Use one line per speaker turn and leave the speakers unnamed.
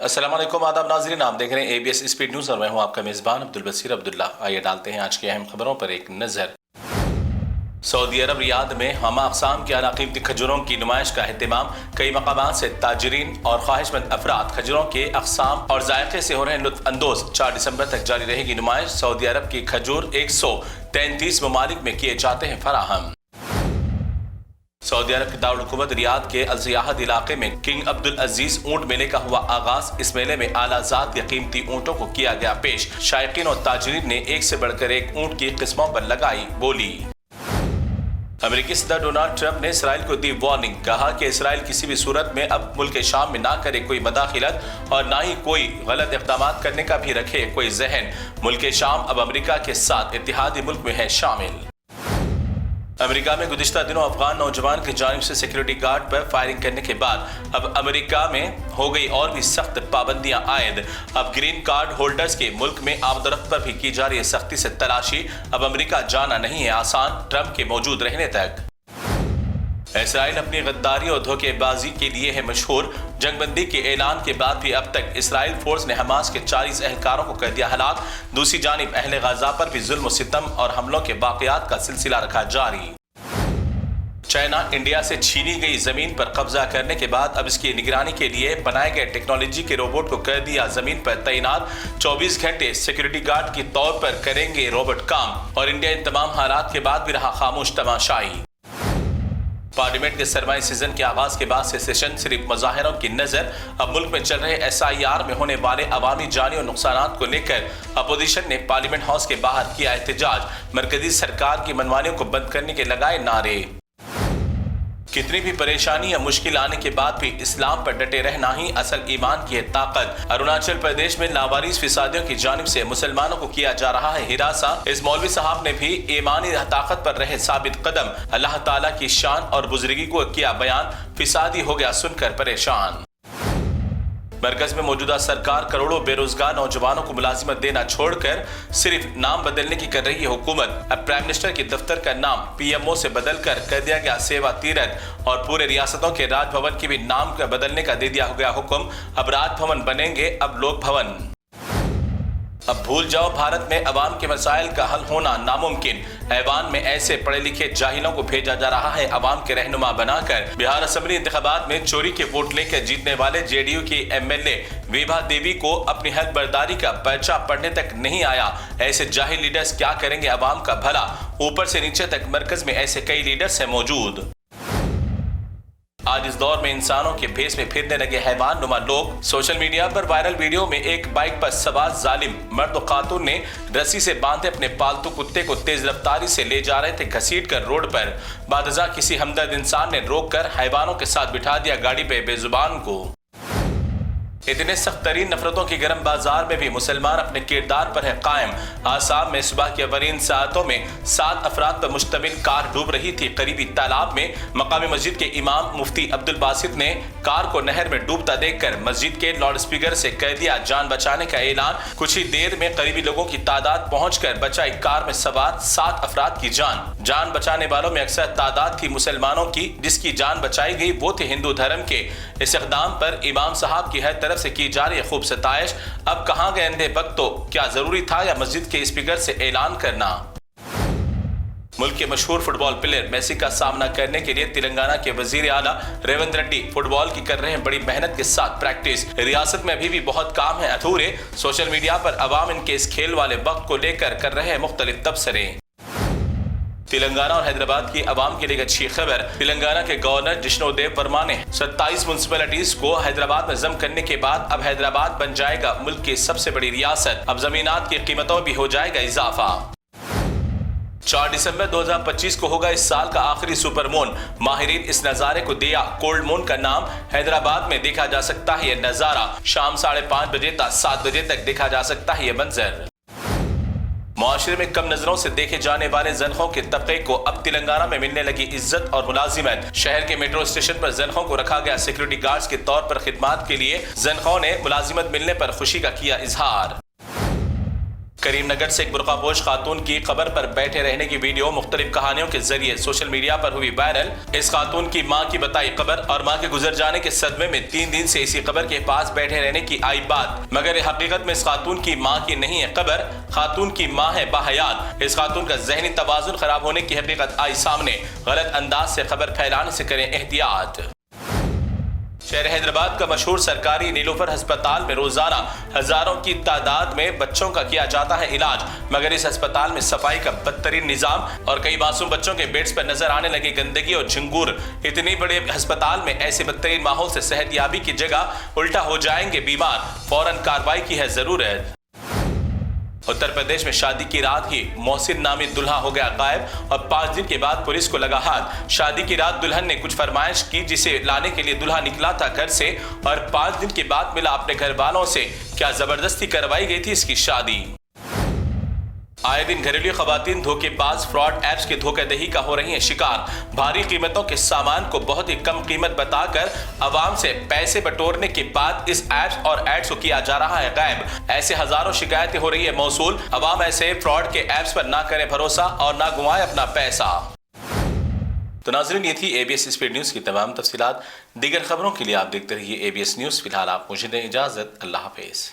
السلام علیکم، آداب ناظرین، آپ دیکھ رہے ہیں ABS اسپیڈ نیوز اور میں ہوں آپ کا میزبان عبدالبصیر عبداللہ۔ آئیے ڈالتے ہیں آج کی اہم خبروں پر ایک نظر۔ سعودی عرب ریاض میں ہمہ اقسام کی اعلیٰ قیمتی کھجوروں کی نمائش کا اہتمام۔ کئی مقامات سے تاجرین اور خواہش مند افراد کھجوروں کے اقسام اور ذائقے سے ہو رہے لطف اندوز۔ 4 دسمبر تک جاری رہے گی نمائش۔ سعودی عرب کی کھجور 133 ممالک میں کیے جاتے ہیں فراہم۔ سعودی عرب کے دارالحکومت ریاض کے السیاحت علاقے میں کنگ عبدالعزیز اونٹ میلے کا ہوا آغاز۔ اس میلے میں اعلیٰ ذات یا قیمتی اونٹوں کو کیا گیا پیش۔ شائقین اور تاجرین نے ایک سے بڑھ کر ایک اونٹ کی قسموں پر لگائی بولی۔ امریکی صدر ڈونلڈ ٹرمپ نے اسرائیل کو دی وارننگ۔ کہا کہ اسرائیل کسی بھی صورت میں اب ملک شام میں نہ کرے کوئی مداخلت اور نہ ہی کوئی غلط اقدامات کرنے کا بھی رکھے کوئی ذہن۔ ملک شام اب امریکہ کے ساتھ اتحادی ملک میں ہے شامل۔ امریکہ میں گزشتہ دنوں افغان نوجوان کی جانب سے سیکیورٹی گارڈ پر فائرنگ کرنے کے بعد اب امریکہ میں ہو گئی اور بھی سخت پابندیاں عائد۔ اب گرین کارڈ ہولڈرز کے ملک میں آمد و رفت پر بھی کی جا رہی ہے سختی سے تلاشی۔ اب امریکہ جانا نہیں ہے آسان ٹرمپ کے موجود رہنے تک۔ اسرائیل اپنی غداری اور دھوکے بازی کے لیے ہے مشہور۔ جنگ بندی کے اعلان کے بعد بھی اب تک اسرائیل فورس نے حماس کے 40 اہلکاروں کو کر دیا ہلاک۔ دوسری جانب اہل غزہ پر بھی ظلم و ستم اور حملوں کے واقعات کا سلسلہ رکھا جاری۔ چائنا انڈیا سے چھینی گئی زمین پر قبضہ کرنے کے بعد اب اس کی نگرانی کے لیے بنائے گئے ٹیکنالوجی کے روبوٹ کو کر دیا زمین پر تعینات۔ 24 گھنٹے سیکیورٹی گارڈ کے طور پر کریں گے روبوٹ کام، اور انڈیا ان تمام حالات کے بعد بھی رہا خاموش تماشائی۔ پارلیمنٹ کے سرمائی سیزن کے آغاز کے بعد سے سیشن صرف مظاہروں کی نظر۔ اب ملک میں چل رہے SIR میں ہونے والے عوامی جانی اور نقصانات کو لے کر اپوزیشن نے پارلیمنٹ ہاؤس کے باہر کیا احتجاج۔ مرکزی سرکار کی منمانیوں کو بند کرنے کے لگائے نعرے۔ کتنی بھی پریشانی یا مشکل آنے کے بعد بھی اسلام پر ڈٹے رہنا ہی اصل ایمان کی ہے طاقت۔ اروناچل پردیش میں لاوارث فسادیوں کی جانب سے مسلمانوں کو کیا جا رہا ہے ہراساں۔ اس مولوی صاحب نے بھی ایمانی طاقت پر رہے ثابت قدم۔ اللہ تعالیٰ کی شان اور بزرگی کو کیا بیان، فسادی ہو گیا سن کر پریشان۔ مرکز میں موجودہ سرکار کروڑوں بے روزگار نوجوانوں کو ملازمت دینا چھوڑ کر صرف نام بدلنے کی کر رہی ہے حکومت۔ اب پرائم منسٹر کے دفتر کا نام PMO سے بدل کر دیا گیا سیوا تیرتھ، اور پورے ریاستوں کے راج بھون کی بھی نام کا بدلنے کا دے دیا گیا حکم۔ اب راج بھون بنیں گے اب لوک بھون۔ اب بھول جاؤ بھارت میں عوام کے مسائل کا حل ہونا ناممکن۔ ایوان میں ایسے پڑھے لکھے جاہلوں کو بھیجا جا رہا ہے عوام کے رہنما بنا کر۔ بہار اسمبلی انتخابات میں چوری کے ووٹ لے کر جیتنے والے JDU کی MLA ویبھا دیوی کو اپنی حق برداری کا پرچہ پڑھنے تک نہیں آیا۔ ایسے جاہل لیڈرز کیا کریں گے عوام کا بھلا؟ اوپر سے نیچے تک مرکز میں ایسے کئی لیڈرز ہیں موجود۔ آج اس دور میں انسانوں کے بھیس میں پھرنے لگے حیوان نما لوگ۔ سوشل میڈیا پر وائرل ویڈیو میں ایک بائک پر سوار ظالم مرد و خاتون نے رسی سے باندھے اپنے پالتو کتے کو تیز رفتاری سے لے جا رہے تھے گھسیٹ کر روڈ پر۔ بعد ازاں کسی ہمدرد انسان نے روک کر حیوانوں کے ساتھ بٹھا دیا گاڑی پہ بے زبان کو۔ اتنے سخت ترین نفرتوں کی گرم بازار میں بھی مسلمان اپنے کردار پر ہے قائم۔ آسام میں صبح کی اولین ساعتوں میں 7 افراد پر مشتمل کار ڈوب رہی تھی قریبی تالاب میں۔ مقامی مسجد کے امام مفتی عبدالباسط نے کار کو نہر میں ڈوبتا دیکھ کر مسجد کے لاؤڈ اسپیکر سے کر دیا جان بچانے کا اعلان۔ کچھ ہی دیر میں قریبی لوگوں کی تعداد پہنچ کر بچائی کار میں سوار 7 افراد کی جان۔ جان بچانے والوں میں اکثر تعداد تھی مسلمانوں کی۔ جس کی جان بچائی گئی وہ تھے ہندو دھرم کے۔ اس اقدام پر امام صاحب کی ہر طرف سے کی جا رہی ہے خوب ستائش۔ اب کہاں گئے اندھے بختو؟ کیا ضروری تھا یا مسجد کے اسپیکر سے اعلان کرنا؟ ملک کے مشہور فٹ بال پلیئر میسی کا سامنا کرنے کے لیے تلنگانہ کے وزیر اعلیٰ ریونت ریڈی فٹ بال کی کر رہے ہیں بڑی محنت کے ساتھ پریکٹس۔ ریاست میں ابھی بھی بہت کام ہے ادھورے۔ سوشل میڈیا پر عوام ان کے اس کھیل والے وقت کو لے کر رہے ہیں مختلف تبصرے۔ تلنگانہ اور حیدرآباد کی عوام کے لیے اچھی خبر۔ تلنگانہ کے گورنر جشنو دیو ورما نے 27 میونسپلٹیز کو حیدرآباد میں ضم کرنے کے بعد اب حیدرآباد بن جائے گا ملک کی سب سے بڑی ریاست۔ اب زمینات کی قیمتوں بھی ہو جائے گا اضافہ۔ 4 دسمبر 2025 کو ہوگا اس سال کا آخری سپر مون۔ ماہرین اس نظارے کو دیا کولڈ مون کا نام۔ حیدرآباد میں دیکھا جا سکتا ہے یہ نظارہ۔ شام 5:30 بجے تا 7 بجے تک دیکھا جا سکتا ہے یہ منظر۔ معاشرے میں کم نظروں سے دیکھے جانے والے زنخوں کے طبقے کو اب تلنگانہ میں ملنے لگی عزت اور ملازمت۔ شہر کے میٹرو اسٹیشن پر زنخوں کو رکھا گیا سیکورٹی گارڈز کے طور پر خدمات کے لیے۔ زنخوں نے ملازمت ملنے پر خوشی کا کیا اظہار۔ کریم نگر سے ایک برقع پوش خاتون کی قبر پر بیٹھے رہنے کی ویڈیو مختلف کہانیوں کے ذریعے سوشل میڈیا پر ہوئی وائرل۔ اس خاتون کی ماں کی بتائی قبر اور ماں کے گزر جانے کے صدمے میں 3 دن سے اسی قبر کے پاس بیٹھے رہنے کی آئی بات، مگر حقیقت میں اس خاتون کی ماں کی نہیں ہے قبر، خاتون کی ماں ہے باحیات۔ اس خاتون کا ذہنی توازن خراب ہونے کی حقیقت آئی سامنے، غلط انداز سے خبر پھیلانے سے کریں احتیاط۔ شہر حیدرآباد کا مشہور سرکاری نیلوفر ہسپتال میں روزانہ ہزاروں کی تعداد میں بچوں کا کیا جاتا ہے علاج، مگر اس ہسپتال میں صفائی کا بدترین نظام اور کئی معصوم بچوں کے بیڈز پر نظر آنے لگی گندگی اور جھنگور۔ اتنی بڑے ہسپتال میں ایسے بدترین ماحول سے صحت یابی کی جگہ الٹا ہو جائیں گے بیمار، فوراً کارروائی کی ہے ضرورت۔ اتر پردیش میں شادی کی رات ہی محسن نامی دلہا ہو گیا غائب اور 5 دن کے بعد پولیس کو لگا ہاتھ۔ شادی کی رات دلہن نے کچھ فرمائش کی جسے لانے کے لیے دلہا نکلا تھا گھر سے اور 5 دن کے بعد ملا اپنے گھر والوں سے۔ کیا زبردستی کروائی گئی تھی اس کی شادی۔ آئے دن گھریلو خواتین دھوکے باز فراڈ ایپس کے دھوکہ دہی کا ہو رہی ہیں شکار۔ بھاری قیمتوں کے سامان کو بہت ہی کم قیمت بتا کر عوام سے پیسے بٹورنے کے بعد اس ایپس اور ایڈز کو کیا جا رہا ہے غائب۔ ایسے ہزاروں شکایتیں ہو رہی ہے موصول۔ عوام ایسے فراڈ کے ایپس پر نہ کریں بھروسہ اور نہ گنوائے اپنا پیسہ۔ تو ناظرین، یہ تھی اے بی ایس اسپیڈ نیوز کی تمام تفصیلات۔ دیگر خبروں کے لیے آپ دیکھتے رہیے اے بی ایس نیوز۔ فی الحال آپ مجھے دیں اجازت۔ اللہ حافظ۔